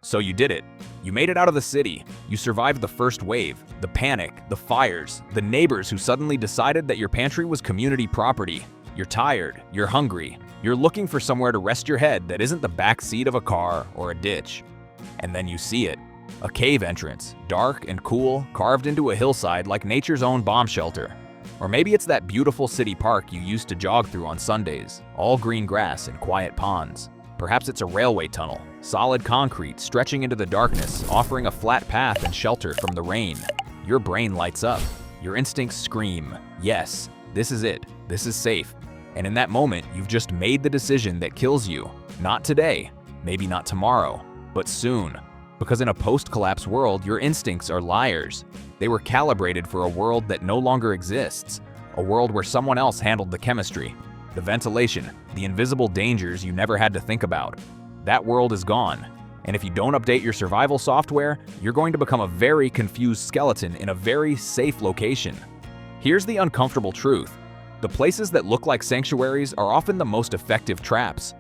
So you did it. You made it out of the city. You survived the first wave, the panic, the fires, the neighbors who suddenly decided that your pantry was community property. You're tired, you're hungry, you're looking for somewhere to rest your head that isn't the back seat of a car or a ditch. And then you see it. A cave entrance, dark and cool, carved into a hillside like nature's own bomb shelter. Or maybe it's that beautiful city park you used to jog through on Sundays, all green grass and quiet ponds. Perhaps it's a railway tunnel, solid concrete stretching into the darkness, offering a flat path and shelter from the rain. Your brain lights up. Your instincts scream, yes, this is it, this is safe. And in that moment, you've just made the decision that kills you. Not today, maybe not tomorrow, but soon. Because in a post-collapse world, your instincts are liars. They were calibrated for a world that no longer exists, a world where someone else handled the chemistry, the ventilation, the invisible dangers you never had to think about. That world is gone, and if you don't update your survival software, you're going to become a very confused skeleton in a very safe location. Here's the uncomfortable truth. The places that look like sanctuaries are often the most effective traps.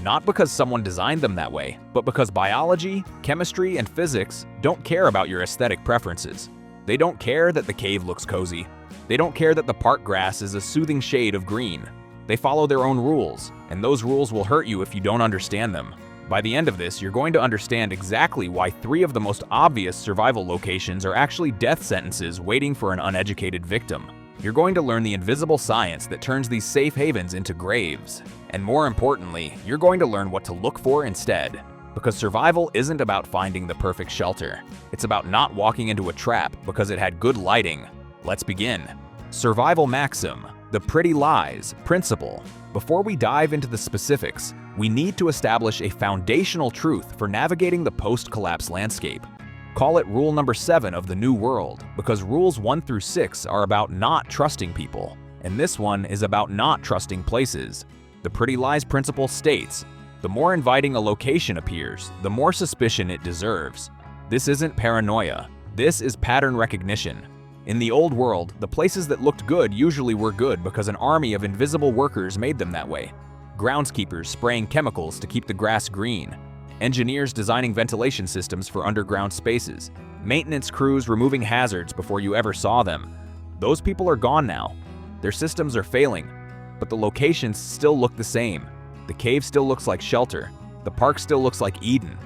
Not because someone designed them that way, but because biology, chemistry, and physics don't care about your aesthetic preferences. They don't care that the cave looks cozy. They don't care that the park grass is a soothing shade of green. They follow their own rules, and those rules will hurt you if you don't understand them. By the end of this, you're going to understand exactly why 3 of the most obvious survival locations are actually death sentences waiting for an uneducated victim. You're going to learn the invisible science that turns these safe havens into graves. And more importantly, you're going to learn what to look for instead. Because survival isn't about finding the perfect shelter. It's about not walking into a trap because it had good lighting. Let's begin. Survival maxim, the pretty lies principle. Before we dive into the specifics, we need to establish a foundational truth for navigating the post-collapse landscape. Call it rule number 7 of the New World, because rules 1 through 6 are about not trusting people, and this one is about not trusting places. The pretty lies principle states, the more inviting a location appears, the more suspicion it deserves. This isn't paranoia, this is pattern recognition. In the old world, the places that looked good usually were good because an army of invisible workers made them that way. Groundskeepers spraying chemicals to keep the grass green. Engineers designing ventilation systems for underground spaces. Maintenance crews removing hazards before you ever saw them. Those people are gone now. Their systems are failing, but the locations still look the same. The cave still looks like shelter. The park still looks like Eden.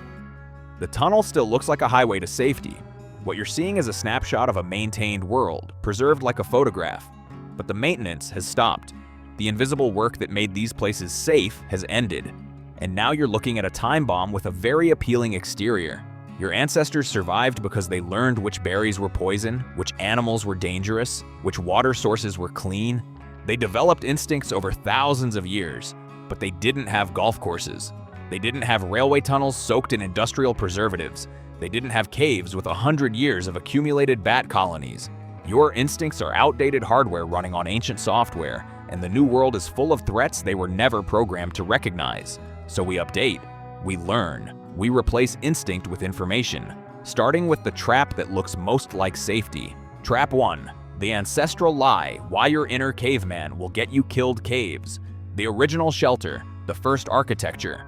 The tunnel still looks like a highway to safety. What you're seeing is a snapshot of a maintained world, preserved like a photograph. But the maintenance has stopped. The invisible work that made these places safe has ended. And now you're looking at a time bomb with a very appealing exterior. Your ancestors survived because they learned which berries were poison, which animals were dangerous, which water sources were clean. They developed instincts over thousands of years, but they didn't have golf courses. They didn't have railway tunnels soaked in industrial preservatives. They didn't have caves with 100 years of accumulated bat colonies. Your instincts are outdated hardware running on ancient software, and the new world is full of threats they were never programmed to recognize. So we update, we learn, we replace instinct with information, starting with the trap that looks most like safety. Trap 1, the ancestral lie why your inner caveman will get you killed caves. The original shelter, the first architecture.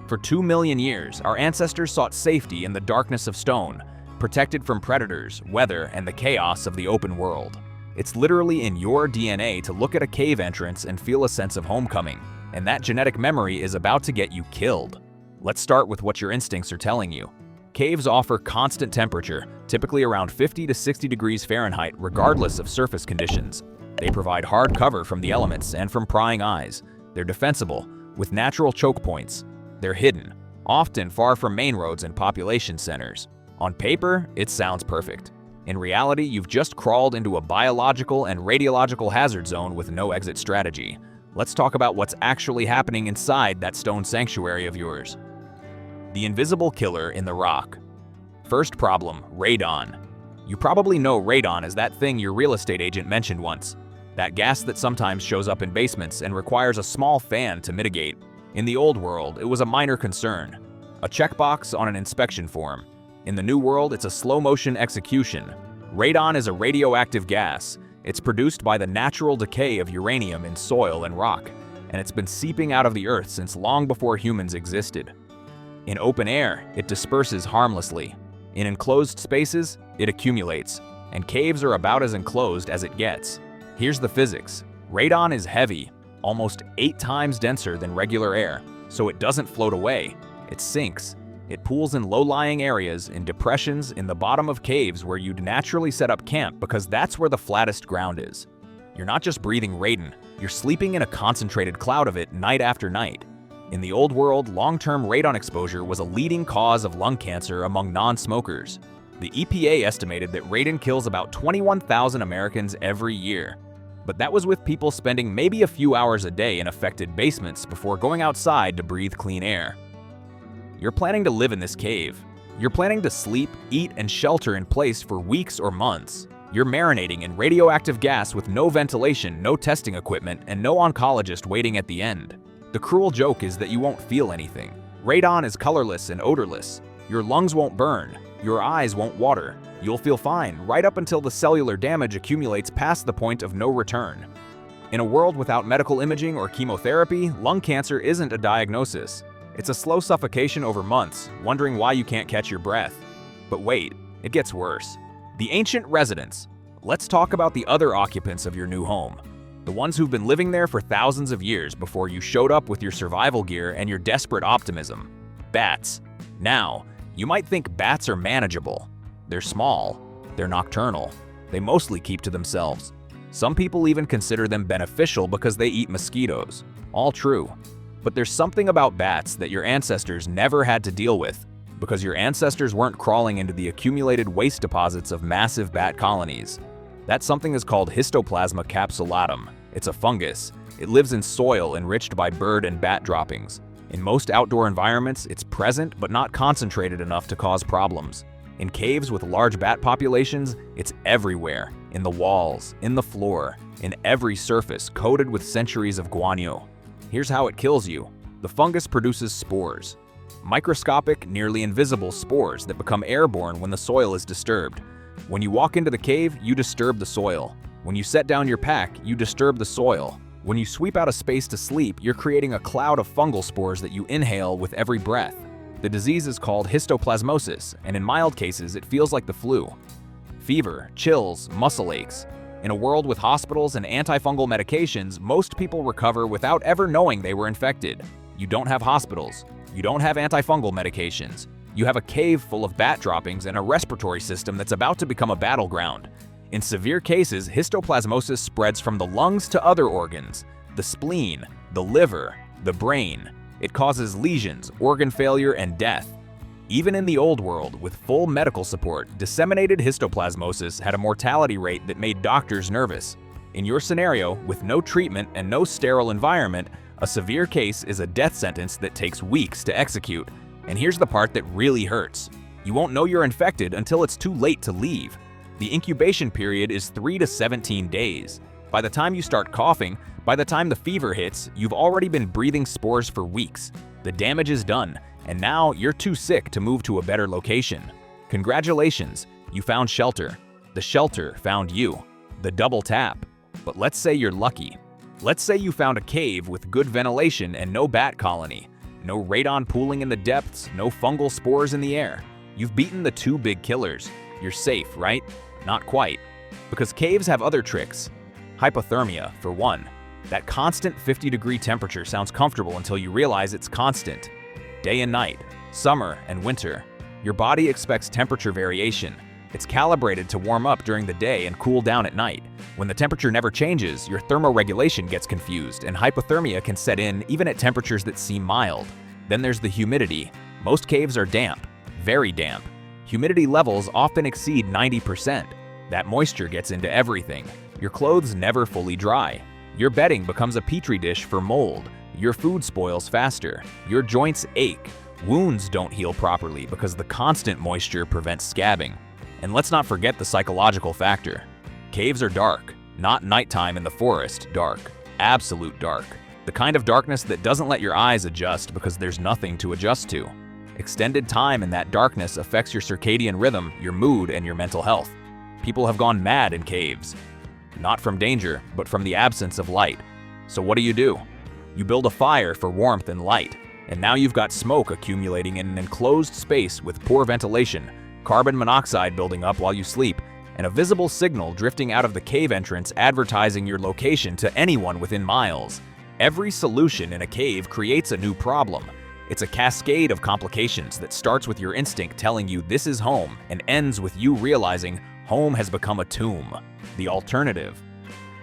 For 2 million years, our ancestors sought safety in the darkness of stone, protected from predators, weather, and the chaos of the open world. It's literally in your DNA to look at a cave entrance and feel a sense of homecoming. And that genetic memory is about to get you killed. Let's start with what your instincts are telling you. Caves offer constant temperature, typically around 50 to 60 degrees Fahrenheit, regardless of surface conditions. They provide hard cover from the elements and from prying eyes. They're defensible, with natural choke points. They're hidden, often far from main roads and population centers. On paper, it sounds perfect. In reality, you've just crawled into a biological and radiological hazard zone with no exit strategy. Let's talk about what's actually happening inside that stone sanctuary of yours. The invisible killer in the rock. First problem, radon. You probably know radon as that thing your real estate agent mentioned once. That gas that sometimes shows up in basements and requires a small fan to mitigate. In the old world, it was a minor concern. A checkbox on an inspection form. In the new world, it's a slow-motion execution. Radon is a radioactive gas. It's produced by the natural decay of uranium in soil and rock, and it's been seeping out of the earth since long before humans existed. In open air, it disperses harmlessly. In enclosed spaces, it accumulates. And caves are about as enclosed as it gets. Here's the physics. Radon is heavy, almost 8 times denser than regular air, so it doesn't float away. It sinks. It pools in low-lying areas, in depressions, in the bottom of caves where you'd naturally set up camp because that's where the flattest ground is. You're not just breathing radon, you're sleeping in a concentrated cloud of it night after night. In the old world, long-term radon exposure was a leading cause of lung cancer among non-smokers. The EPA estimated that radon kills about 21,000 Americans every year. But that was with people spending maybe a few hours a day in affected basements before going outside to breathe clean air. You're planning to live in this cave. You're planning to sleep, eat, and shelter in place for weeks or months. You're marinating in radioactive gas with no ventilation, no testing equipment, and no oncologist waiting at the end. The cruel joke is that you won't feel anything. Radon is colorless and odorless. Your lungs won't burn. Your eyes won't water. You'll feel fine right up until the cellular damage accumulates past the point of no return. In a world without medical imaging or chemotherapy, lung cancer isn't a diagnosis. It's a slow suffocation over months, wondering why you can't catch your breath. But wait, it gets worse. The ancient residents. Let's talk about the other occupants of your new home. The ones who've been living there for thousands of years before you showed up with your survival gear and your desperate optimism. Bats. Now, you might think bats are manageable. They're small. They're nocturnal. They mostly keep to themselves. Some people even consider them beneficial because they eat mosquitoes. All true. But there's something about bats that your ancestors never had to deal with, because your ancestors weren't crawling into the accumulated waste deposits of massive bat colonies. That something is called Histoplasma capsulatum. It's a fungus. It lives in soil enriched by bird and bat droppings. In most outdoor environments, it's present but not concentrated enough to cause problems. In caves with large bat populations, it's everywhere. In the walls, in the floor, in every surface coated with centuries of guano. Here's how it kills you. The fungus produces spores. Microscopic, nearly invisible spores that become airborne when the soil is disturbed. When you walk into the cave, you disturb the soil. When you set down your pack, you disturb the soil. When you sweep out a space to sleep, you're creating a cloud of fungal spores that you inhale with every breath. The disease is called histoplasmosis, and in mild cases, it feels like the flu. Fever, chills, muscle aches. In a world with hospitals and antifungal medications, most people recover without ever knowing they were infected. You don't have hospitals. You don't have antifungal medications. You have a cave full of bat droppings and a respiratory system that's about to become a battleground. In severe cases, histoplasmosis spreads from the lungs to other organs, the spleen, the liver, the brain. It causes lesions, organ failure, and death. Even in the old world, with full medical support, disseminated histoplasmosis had a mortality rate that made doctors nervous. In your scenario, with no treatment and no sterile environment, a severe case is a death sentence that takes weeks to execute. And here's the part that really hurts. You won't know you're infected until it's too late to leave. The incubation period is 3 to 17 days. By the time you start coughing, by the time the fever hits, you've already been breathing spores for weeks. The damage is done, and now you're too sick to move to a better location. Congratulations, you found shelter. The shelter found you. The double tap. But let's say you're lucky. Let's say you found a cave with good ventilation and no bat colony. No radon pooling in the depths, no fungal spores in the air. You've beaten the 2 big killers. You're safe, right? Not quite. Because caves have other tricks. Hypothermia, for one. That constant 50-degree temperature sounds comfortable until you realize it's constant. Day and night, summer and winter. Your body expects temperature variation. It's calibrated to warm up during the day and cool down at night. When the temperature never changes, your thermoregulation gets confused and hypothermia can set in even at temperatures that seem mild. Then there's the humidity. Most caves are damp, very damp. Humidity levels often exceed 90%. That moisture gets into everything. Your clothes never fully dry. Your bedding becomes a petri dish for mold. Your food spoils faster. Your joints ache. Wounds don't heal properly because the constant moisture prevents scabbing. And let's not forget the psychological factor. Caves are dark, not nighttime in the forest dark, absolute dark. The kind of darkness that doesn't let your eyes adjust because there's nothing to adjust to. Extended time in that darkness affects your circadian rhythm, your mood, and your mental health. People have gone mad in caves. Not from danger, but from the absence of light. So what do? You build a fire for warmth and light. And now you've got smoke accumulating in an enclosed space with poor ventilation, carbon monoxide building up while you sleep, and a visible signal drifting out of the cave entrance advertising your location to anyone within miles. Every solution in a cave creates a new problem. It's a cascade of complications that starts with your instinct telling you this is home and ends with you realizing home has become a tomb. The alternative.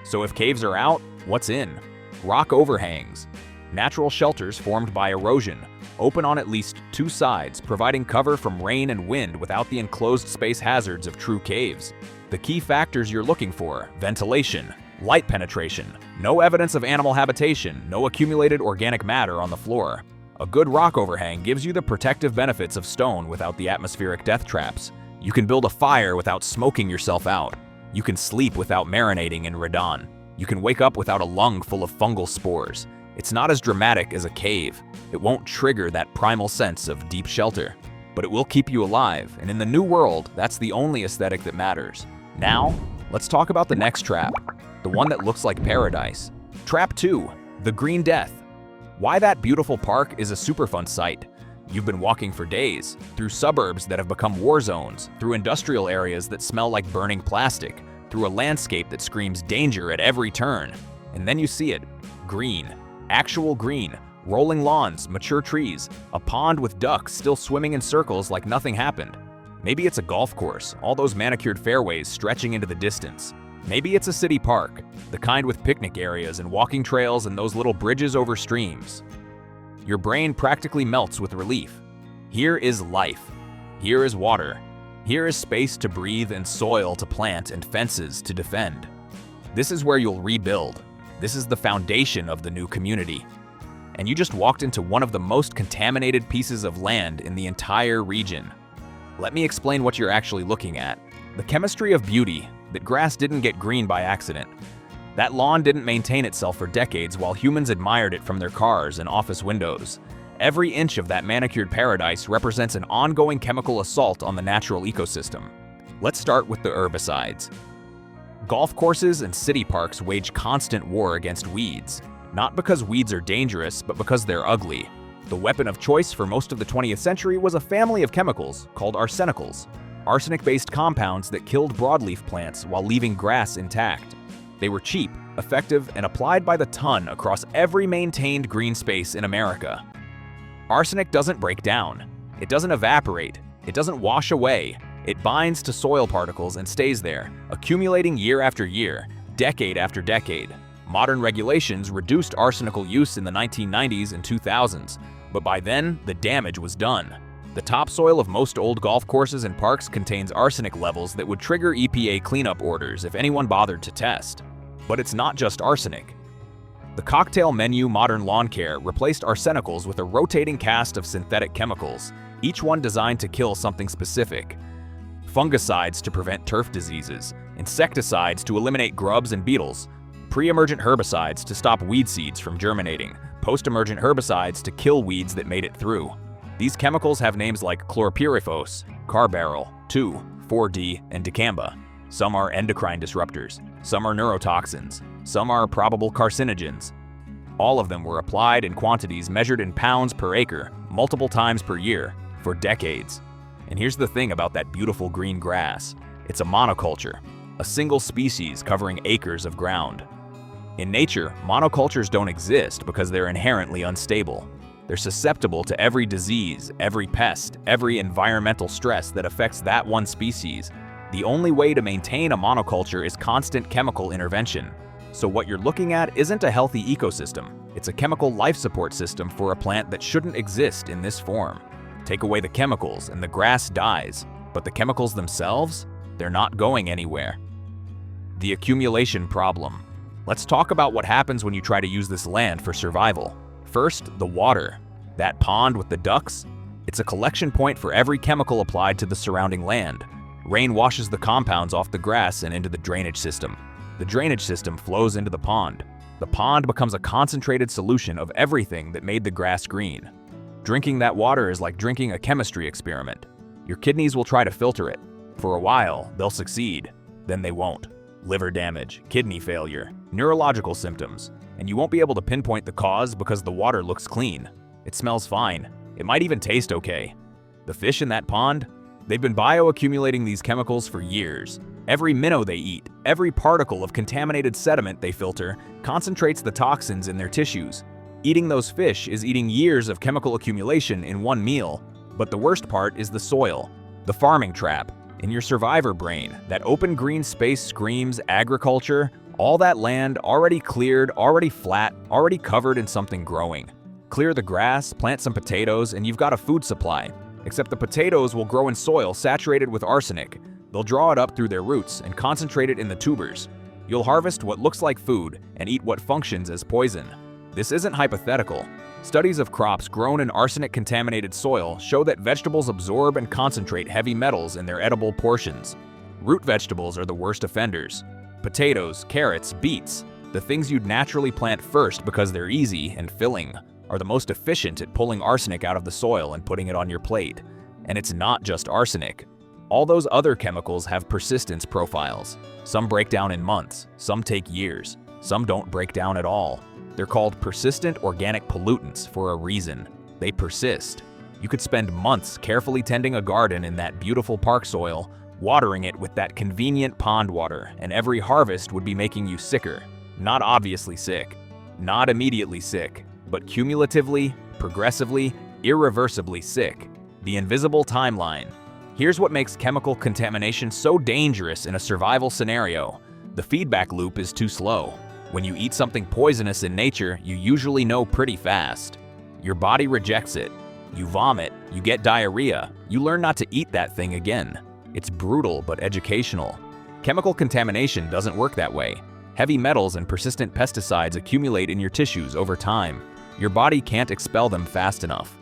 So if caves are out, what's in? Rock overhangs. Natural shelters formed by erosion, open on at least two sides, providing cover from rain and wind without the enclosed space hazards of true caves. The key factors you're looking for: ventilation, light penetration, no evidence of animal habitation, no accumulated organic matter on the floor. A good rock overhang gives you the protective benefits of stone without the atmospheric death traps. You can build a fire without smoking yourself out. You can sleep without marinating in radon. You can wake up without a lung full of fungal spores. It's not as dramatic as a cave. It won't trigger that primal sense of deep shelter, but it will keep you alive, and in the new world, that's the only aesthetic that matters. Now, let's talk about the next trap, the one that looks like paradise. Trap 2, the Green Death. Why that beautiful park is a super fun sight. You've been walking for days, through suburbs that have become war zones, through industrial areas that smell like burning plastic, through a landscape that screams danger at every turn. And then you see it, green, actual green, rolling lawns, mature trees, a pond with ducks still swimming in circles like nothing happened. Maybe it's a golf course, all those manicured fairways stretching into the distance. Maybe it's a city park, the kind with picnic areas and walking trails and those little bridges over streams. Your brain practically melts with relief. Here is life. Here is water. Here is space to breathe and soil to plant and fences to defend. This is where you'll rebuild. This is the foundation of the new community. And you just walked into one of the most contaminated pieces of land in the entire region. Let me explain what you're actually looking at. The chemistry of beauty, that grass didn't get green by accident. That lawn didn't maintain itself for decades while humans admired it from their cars and office windows. Every inch of that manicured paradise represents an ongoing chemical assault on the natural ecosystem. Let's start with the herbicides. Golf courses and city parks wage constant war against weeds. Not because weeds are dangerous, but because they're ugly. The weapon of choice for most of the 20th century was a family of chemicals called arsenicals. Arsenic-based compounds that killed broadleaf plants while leaving grass intact. They were cheap, effective, and applied by the ton across every maintained green space in America. Arsenic doesn't break down. It doesn't evaporate. It doesn't wash away. It binds to soil particles and stays there, accumulating year after year, decade after decade. Modern regulations reduced arsenical use in the 1990s and 2000s, but by then, the damage was done. The topsoil of most old golf courses and parks contains arsenic levels that would trigger EPA cleanup orders if anyone bothered to test. But it's not just arsenic. The cocktail menu modern lawn care replaced arsenicals with a rotating cast of synthetic chemicals, each one designed to kill something specific. Fungicides to prevent turf diseases, insecticides to eliminate grubs and beetles, pre-emergent herbicides to stop weed seeds from germinating, post-emergent herbicides to kill weeds that made it through. These chemicals have names like chlorpyrifos, carbaryl, 2,4-D, and dicamba. Some are endocrine disruptors, some are neurotoxins, some are probable carcinogens. All of them were applied in quantities measured in pounds per acre, multiple times per year, for decades. And here's the thing about that beautiful green grass. It's a monoculture, a single species covering acres of ground. In nature, monocultures don't exist because they're inherently unstable. They're susceptible to every disease, every pest, every environmental stress that affects that one species. The only way to maintain a monoculture is constant chemical intervention. So what you're looking at isn't a healthy ecosystem. It's a chemical life support system for a plant that shouldn't exist in this form. Take away the chemicals and the grass dies. But the chemicals themselves? They're not going anywhere. The accumulation problem. Let's talk about what happens when you try to use this land for survival. First, the water. That pond with the ducks? It's a collection point for every chemical applied to the surrounding land. Rain washes the compounds off the grass and into the drainage system. The drainage system flows into the pond. The pond becomes a concentrated solution of everything that made the grass green. Drinking that water is like drinking a chemistry experiment. Your kidneys will try to filter it. For a while, they'll succeed. Then they won't. Liver damage, kidney failure, neurological symptoms, and you won't be able to pinpoint the cause because the water looks clean. It smells fine. It might even taste okay. The fish in that pond? They've been bioaccumulating these chemicals for years. Every minnow they eat, every particle of contaminated sediment they filter, concentrates the toxins in their tissues. Eating those fish is eating years of chemical accumulation in one meal. But the worst part is the soil, the farming trap. In your survivor brain, that open green space screams agriculture, all that land already cleared, already flat, already covered in something growing. Clear the grass, plant some potatoes, and you've got a food supply. Except the potatoes will grow in soil saturated with arsenic. They'll draw it up through their roots and concentrate it in the tubers. You'll harvest what looks like food and eat what functions as poison. This isn't hypothetical. Studies of crops grown in arsenic-contaminated soil show that vegetables absorb and concentrate heavy metals in their edible portions. Root vegetables are the worst offenders. Potatoes, carrots, beets, the things you'd naturally plant first because they're easy and filling, are the most efficient at pulling arsenic out of the soil and putting it on your plate. And it's not just arsenic. All those other chemicals have persistence profiles. Some break down in months, some take years, some don't break down at all. They're called persistent organic pollutants for a reason. They persist. You could spend months carefully tending a garden in that beautiful park soil, watering it with that convenient pond water, and every harvest would be making you sicker. Not obviously sick, not immediately sick, but cumulatively, progressively, irreversibly sick. The invisible timeline. Here's what makes chemical contamination so dangerous in a survival scenario. The feedback loop is too slow. When you eat something poisonous in nature, you usually know pretty fast. Your body rejects it. You vomit, you get diarrhea, you learn not to eat that thing again. It's brutal but educational. Chemical contamination doesn't work that way. Heavy metals and persistent pesticides accumulate in your tissues over time. Your body can't expel them fast enough.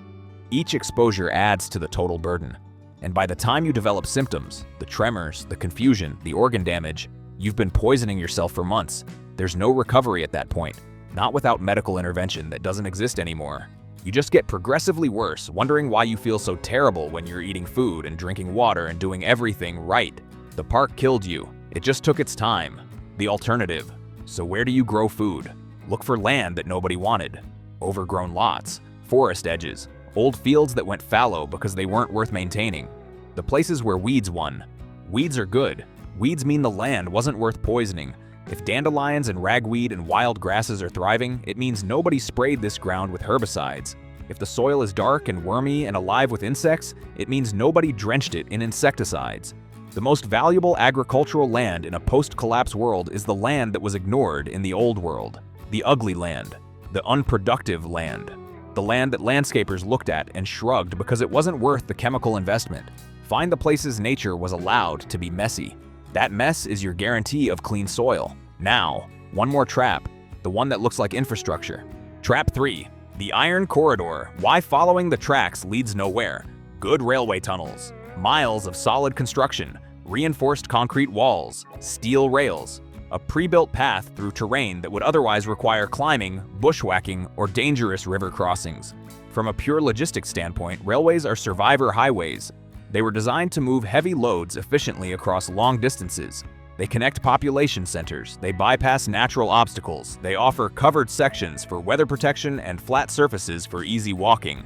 Each exposure adds to the total burden. And by the time you develop symptoms, the tremors, the confusion, the organ damage, you've been poisoning yourself for months. There's no recovery at that point, not without medical intervention that doesn't exist anymore. You just get progressively worse, wondering why you feel so terrible when you're eating food and drinking water and doing everything right. The park killed you. It just took its time. The alternative. So where do you grow food? Look for land that nobody wanted. Overgrown lots, forest edges, old fields that went fallow because they weren't worth maintaining. The places where weeds won. Weeds are good. Weeds mean the land wasn't worth poisoning. If dandelions and ragweed and wild grasses are thriving, it means nobody sprayed this ground with herbicides. If the soil is dark and wormy and alive with insects, it means nobody drenched it in insecticides. The most valuable agricultural land in a post-collapse world is the land that was ignored in the old world. The ugly land. The unproductive land. The land that landscapers looked at and shrugged because it wasn't worth the chemical investment. Find the places nature was allowed to be messy. That mess is your guarantee of clean soil. Now, one more trap, the one that looks like infrastructure. Trap 3, the Iron Corridor. Why following the tracks leads nowhere. Good railway tunnels, miles of solid construction, reinforced concrete walls, steel rails, a pre-built path through terrain that would otherwise require climbing, bushwhacking, or dangerous river crossings. From a pure logistics standpoint, railways are survivor highways. They were designed to move heavy loads efficiently across long distances. They connect population centers, they bypass natural obstacles, they offer covered sections for weather protection and flat surfaces for easy walking.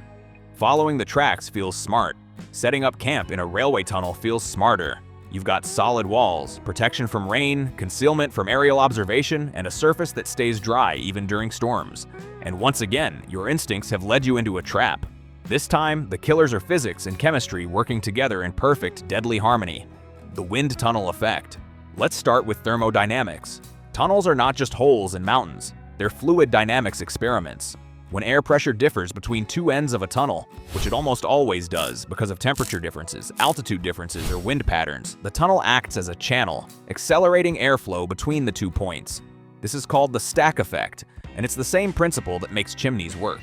Following the tracks feels smart. Setting up camp in a railway tunnel feels smarter. You've got solid walls, protection from rain, concealment from aerial observation, and a surface that stays dry even during storms. And once again, your instincts have led you into a trap. This time, the killers are physics and chemistry working together in perfect, deadly harmony. The wind tunnel effect. Let's start with thermodynamics. Tunnels are not just holes in mountains, they're fluid dynamics experiments. When air pressure differs between two ends of a tunnel, which it almost always does because of temperature differences, altitude differences, or wind patterns, the tunnel acts as a channel, accelerating airflow between the 2 points. This is called the stack effect, and it's the same principle that makes chimneys work.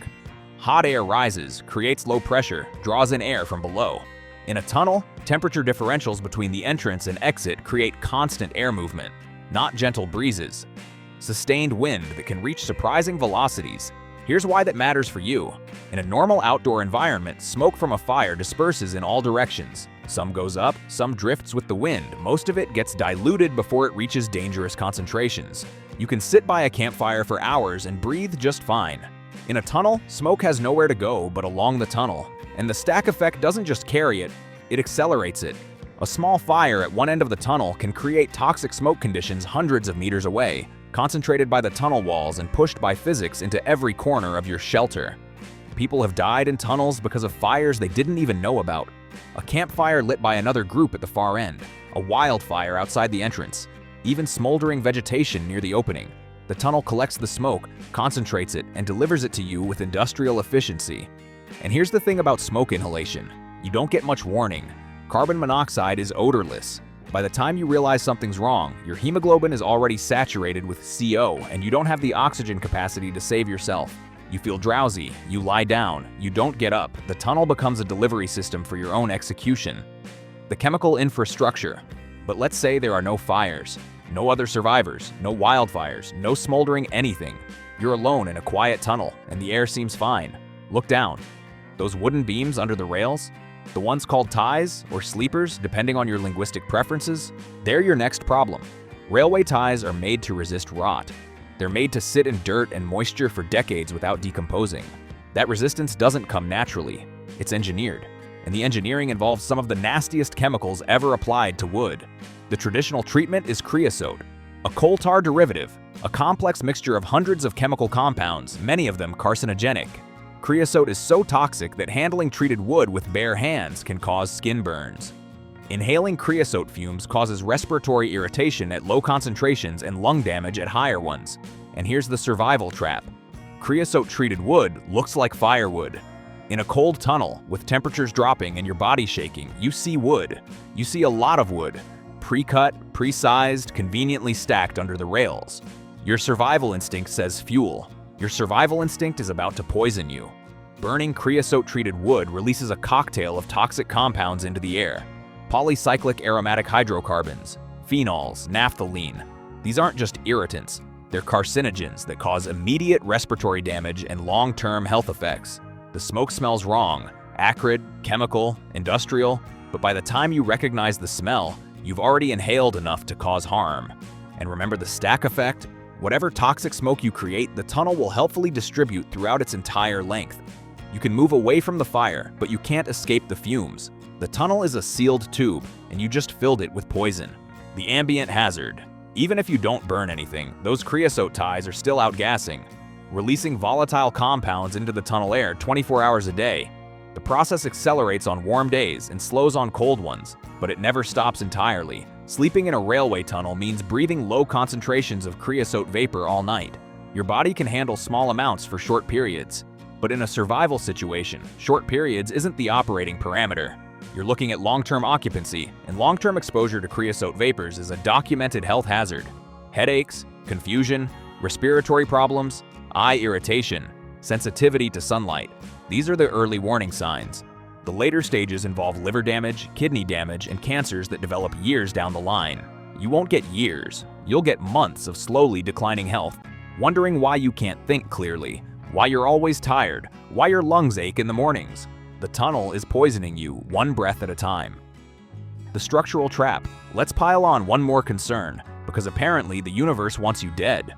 Hot air rises, creates low pressure, draws in air from below. In a tunnel, temperature differentials between the entrance and exit create constant air movement, not gentle breezes. Sustained wind that can reach surprising velocities. Here's why that matters for you. In a normal outdoor environment, smoke from a fire disperses in all directions. Some goes up, some drifts with the wind. Most of it gets diluted before it reaches dangerous concentrations. You can sit by a campfire for hours and breathe just fine. In a tunnel, smoke has nowhere to go but along the tunnel, and the stack effect doesn't just carry it, it accelerates it. A small fire at one end of the tunnel can create toxic smoke conditions hundreds of meters away, concentrated by the tunnel walls and pushed by physics into every corner of your shelter. People have died in tunnels because of fires they didn't even know about. A campfire lit by another group at the far end, a wildfire outside the entrance, even smoldering vegetation near the opening. The tunnel collects the smoke, concentrates it, and delivers it to you with industrial efficiency. And here's the thing about smoke inhalation. You don't get much warning. Carbon monoxide is odorless. By the time you realize something's wrong, your hemoglobin is already saturated with CO, and you don't have the oxygen capacity to save yourself. You feel drowsy, you lie down, you don't get up. The tunnel becomes a delivery system for your own execution. The chemical infrastructure. But let's say there are no fires, no other survivors, no wildfires, no smoldering anything. You're alone in a quiet tunnel, and the air seems fine. Look down. Those wooden beams under the rails, the ones called ties or sleepers, depending on your linguistic preferences, they're your next problem. Railway ties are made to resist rot. They're made to sit in dirt and moisture for decades without decomposing. That resistance doesn't come naturally. It's engineered. And the engineering involves some of the nastiest chemicals ever applied to wood. The traditional treatment is creosote, a coal tar derivative, a complex mixture of hundreds of chemical compounds, many of them carcinogenic. Creosote is so toxic that handling treated wood with bare hands can cause skin burns. Inhaling creosote fumes causes respiratory irritation at low concentrations and lung damage at higher ones. And here's the survival trap. Creosote-treated wood looks like firewood. In a cold tunnel, with temperatures dropping and your body shaking, you see wood. You see a lot of wood, pre-cut, pre-sized, conveniently stacked under the rails. Your survival instinct says fuel. Your survival instinct is about to poison you. Burning creosote-treated wood releases a cocktail of toxic compounds into the air. Polycyclic aromatic hydrocarbons, phenols, naphthalene. These aren't just irritants, they're carcinogens that cause immediate respiratory damage and long-term health effects. The smoke smells wrong, acrid, chemical, industrial, but by the time you recognize the smell, you've already inhaled enough to cause harm. And remember the stack effect? Whatever toxic smoke you create, the tunnel will helpfully distribute throughout its entire length. You can move away from the fire, but you can't escape the fumes. The tunnel is a sealed tube, and you just filled it with poison. The ambient hazard. Even if you don't burn anything, those creosote ties are still outgassing, releasing volatile compounds into the tunnel air 24 hours a day. The process accelerates on warm days and slows on cold ones, but it never stops entirely. Sleeping in a railway tunnel means breathing low concentrations of creosote vapor all night. Your body can handle small amounts for short periods, but in a survival situation, short periods isn't the operating parameter. You're looking at long-term occupancy, and long-term exposure to creosote vapors is a documented health hazard. Headaches, confusion, respiratory problems, eye irritation, sensitivity to sunlight. These are the early warning signs. The later stages involve liver damage, kidney damage, and cancers that develop years down the line. You won't get years, you'll get months of slowly declining health, wondering why you can't think clearly, why you're always tired, why your lungs ache in the mornings. The tunnel is poisoning you one breath at a time. The structural trap. Let's pile on one more concern, because apparently the universe wants you dead.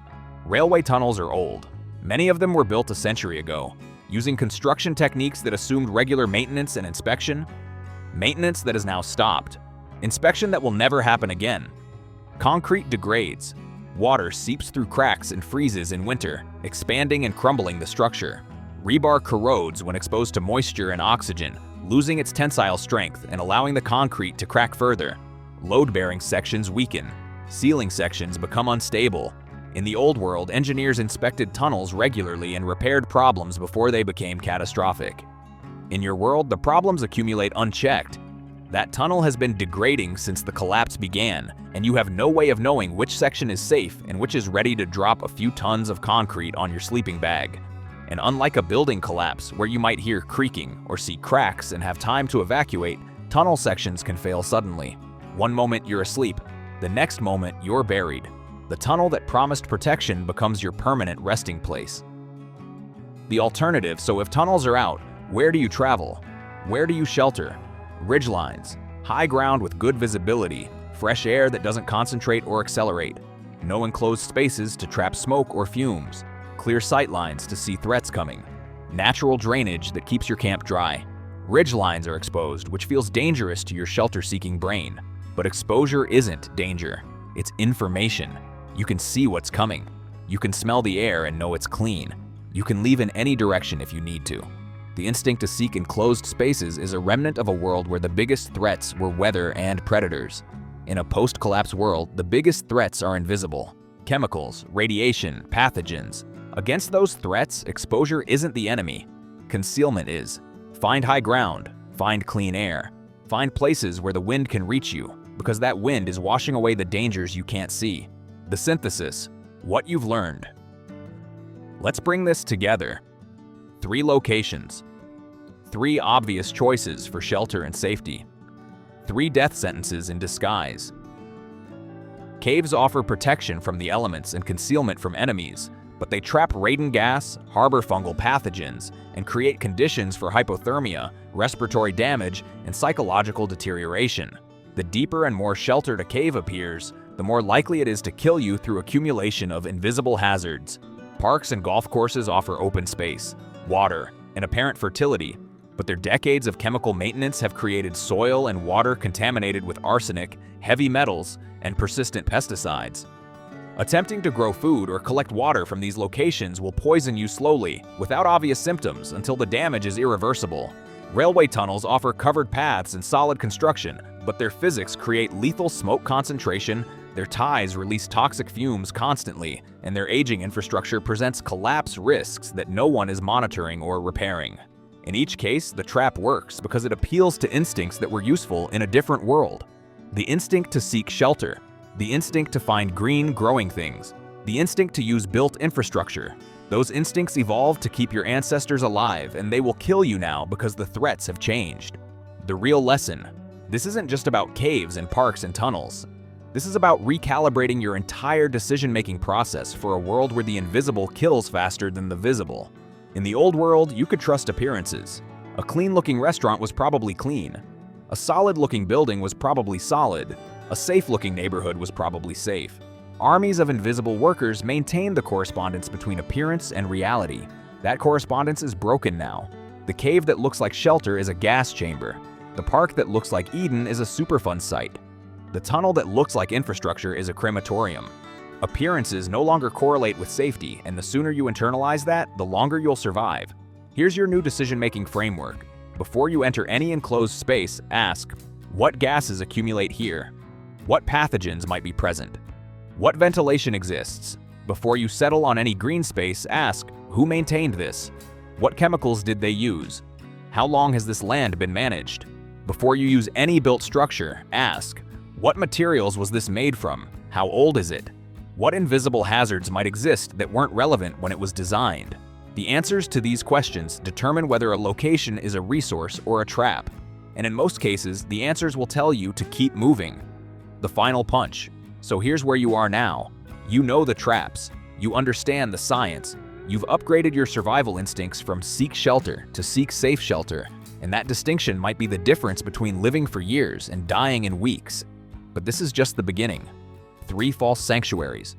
Railway tunnels are old. Many of them were built a century ago, using construction techniques that assumed regular maintenance and inspection. Maintenance that is now stopped. Inspection that will never happen again. Concrete degrades. Water seeps through cracks and freezes in winter, expanding and crumbling the structure. Rebar corrodes when exposed to moisture and oxygen, losing its tensile strength and allowing the concrete to crack further. Load-bearing sections weaken. Ceiling sections become unstable. In the old world, engineers inspected tunnels regularly and repaired problems before they became catastrophic. In your world, the problems accumulate unchecked. That tunnel has been degrading since the collapse began, and you have no way of knowing which section is safe and which is ready to drop a few tons of concrete on your sleeping bag. And unlike a building collapse, where you might hear creaking or see cracks and have time to evacuate, tunnel sections can fail suddenly. One moment you're asleep, the next moment you're buried. The tunnel that promised protection becomes your permanent resting place. The alternative, so if tunnels are out, where do you travel? Where do you shelter? Ridgelines, high ground with good visibility, fresh air that doesn't concentrate or accelerate, no enclosed spaces to trap smoke or fumes, clear sight lines to see threats coming. Natural drainage that keeps your camp dry. Ridge lines are exposed, which feels dangerous to your shelter-seeking brain. But exposure isn't danger. It's information. You can see what's coming. You can smell the air and know it's clean. You can leave in any direction if you need to. The instinct to seek enclosed spaces is a remnant of a world where the biggest threats were weather and predators. In a post-collapse world, the biggest threats are invisible. Chemicals, radiation, pathogens. Against those threats, exposure isn't the enemy. Concealment is. Find high ground. Find clean air. Find places where the wind can reach you, because that wind is washing away the dangers you can't see. The synthesis. What you've learned. Let's bring this together. 3 locations. 3 obvious choices for shelter and safety. 3 death sentences in disguise. Caves offer protection from the elements and concealment from enemies, but they trap radon gas, harbor fungal pathogens, and create conditions for hypothermia, respiratory damage, and psychological deterioration. The deeper and more sheltered a cave appears, the more likely it is to kill you through accumulation of invisible hazards. Parks and golf courses offer open space, water, and apparent fertility, but their decades of chemical maintenance have created soil and water contaminated with arsenic, heavy metals, and persistent pesticides. Attempting to grow food or collect water from these locations will poison you slowly, without obvious symptoms, until the damage is irreversible. Railway tunnels offer covered paths and solid construction, but their physics create lethal smoke concentration, their ties release toxic fumes constantly, and their aging infrastructure presents collapse risks that no one is monitoring or repairing. In each case, the trap works because it appeals to instincts that were useful in a different world. The instinct to seek shelter, the instinct to find green growing things, the instinct to use built infrastructure. Those instincts evolved to keep your ancestors alive, and they will kill you now because the threats have changed. The real lesson: this isn't just about caves and parks and tunnels. This is about recalibrating your entire decision-making process for a world where the invisible kills faster than the visible. In the old world, you could trust appearances. A clean-looking restaurant was probably clean. A solid-looking building was probably solid. A safe-looking neighborhood was probably safe. Armies of invisible workers maintained the correspondence between appearance and reality. That correspondence is broken now. The cave that looks like shelter is a gas chamber. The park that looks like Eden is a Superfund site. The tunnel that looks like infrastructure is a crematorium. Appearances no longer correlate with safety, and the sooner you internalize that, the longer you'll survive. Here's your new decision-making framework. Before you enter any enclosed space, ask, what gases accumulate here? What pathogens might be present? What ventilation exists? Before you settle on any green space, ask, who maintained this? What chemicals did they use? How long has this land been managed? Before you use any built structure, ask, what materials was this made from? How old is it? What invisible hazards might exist that weren't relevant when it was designed? The answers to these questions determine whether a location is a resource or a trap. And in most cases, the answers will tell you to keep moving. The final punch. So here's where you are now. You know the traps. You understand the science. You've upgraded your survival instincts from seek shelter to seek safe shelter. And that distinction might be the difference between living for years and dying in weeks. But this is just the beginning. 3 false sanctuaries.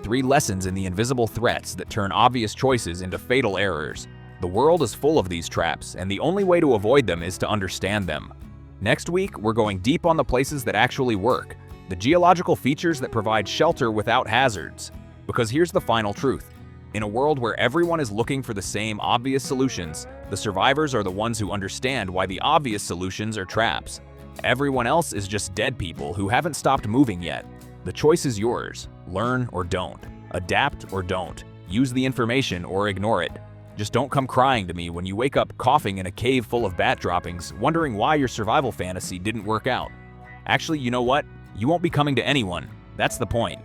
3 lessons in the invisible threats that turn obvious choices into fatal errors. The world is full of these traps, and the only way to avoid them is to understand them. Next week, we're going deep on the places that actually work, the geological features that provide shelter without hazards. Because here's the final truth. In a world where everyone is looking for the same obvious solutions, the survivors are the ones who understand why the obvious solutions are traps. Everyone else is just dead people who haven't stopped moving yet. The choice is yours. Learn or don't. Adapt or don't. Use the information or ignore it. Just don't come crying to me when you wake up coughing in a cave full of bat droppings, wondering why your survival fantasy didn't work out. Actually, you know what? You won't be coming to anyone. That's the point.